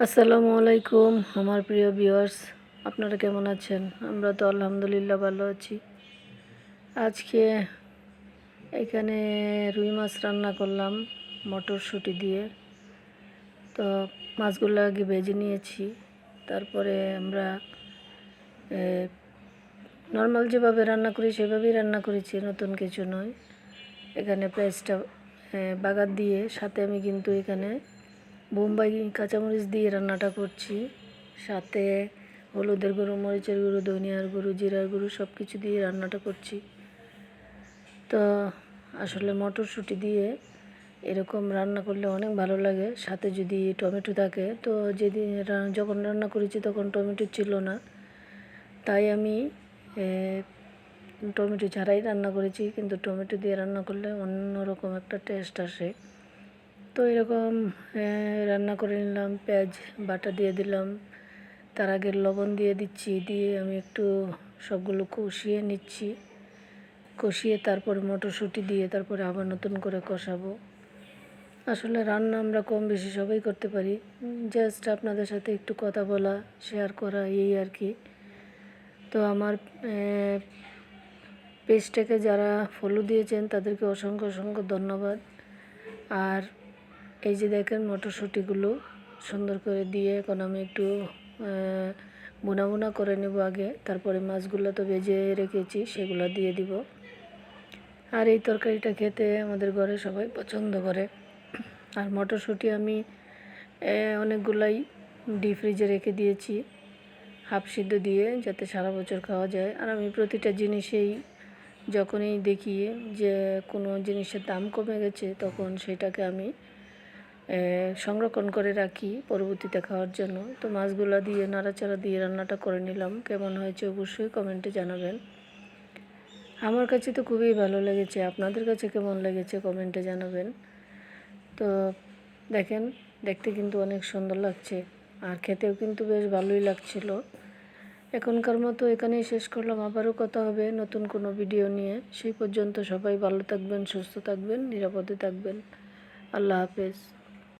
আসসালামু আলাইকুম আমার প্রিয় ভিউয়ার্স, আপনারা কেমন আছেন? আমরা তো আলহামদুলিল্লাহ ভালো আছি। আজকে এখানে রুই মাছ রান্না করলাম মটরশুঁটি দিয়ে। তো মাছগুলো আগে ভেজে নিয়েছি, তারপরে আমরা নর্মাল যেভাবে রান্না করি সেভাবেই রান্না করেছি, নতুন কিছু নয়। এখানে পেঁয়াজটা বাগার দিয়ে সাথে আমি কিন্তু এখানে বোম্বাই কাঁচামরিচ দিয়ে রান্নাটা করছি। সাথে হলুদের গুঁড়ো, মরিচের গুঁড়ো, ধনিয়ার গুঁড়ো, জিরার গুঁড়ো সব কিছু দিয়ে রান্নাটা করছি। তো আসলে মটরশুঁটি দিয়ে এরকম রান্না করলে অনেক ভালো লাগে। সাথে যদি টমেটো থাকে, তো যেদিন যখন রান্না করেছি তখন টমেটো ছিল না, তাই আমি টমেটো ছাড়াই রান্না করেছি। কিন্তু টমেটো দিয়ে রান্না করলে অন্যরকম একটা টেস্ট আসে। তো এরকম রান্না করে নিলাম, পেঁয়াজ বাটা দিয়ে দিলাম, তার আগে লবণ দিয়ে দিচ্ছি, দিয়ে আমি একটু সবগুলো কষিয়ে নিচ্ছি। কষিয়ে তারপরে মটরশুঁটি দিয়ে তারপরে আবার নতুন করে কষাবো। আসলে রান্না আমরা কম বেশি সবাই করতে পারি, জাস্ট আপনাদের সাথে একটু কথা বলা, শেয়ার করা, এই আর কি। তো আমার পেজটাকে যারা ফলো দিয়েছেন তাদেরকে অসংখ্য অসংখ্য ধন্যবাদ। আর এই যে দেখেন মটরশুঁটিগুলো সুন্দর করে দিয়ে এখন আমি একটু বোনা বোনা করে নেব আগে, তারপরে মাছগুলো তো ভেজে রেখেছি সেগুলো দিয়ে দিব। আর এই তরকারিটা খেতে আমাদের ঘরে সবাই পছন্দ করে। আর মটরশুঁটি আমি অনেকগুলাই ডিপ ফ্রিজে রেখে দিয়েছি হাফ সিদ্ধ দিয়ে, যাতে সারা বছর খাওয়া যায়। আর আমি প্রতিটা জিনিসেই যখনই দেখি যে কোনো জিনিসের দাম কমে গেছে, তখন সেটাকে আমি সংরক্ষণ করে রাখি পরবর্তীতে খাওয়ার জন্য। তো মাছগুলো দিয়ে নাড়াচাড়া দিয়ে রান্নাটা করে নিলাম। কেমন হয়েছে অবশ্যই কমেন্টে জানাবেন। আমার কাছে তো খুবই ভালো লেগেছে, আপনাদের কাছে কেমন লেগেছে কমেন্টে জানাবেন। তো দেখেন, দেখতে কিন্তু অনেক সুন্দর লাগছে, আর খেতেও কিন্তু বেশ ভালোই লাগছিল। এখনকার মতো এখানেই শেষ করলাম, আবারও কথা হবে নতুন কোনো ভিডিও নিয়ে। সেই পর্যন্ত সবাই ভালো থাকবেন, সুস্থ থাকবেন, নিরাপদে থাকবেন। আল্লাহ হাফেজ।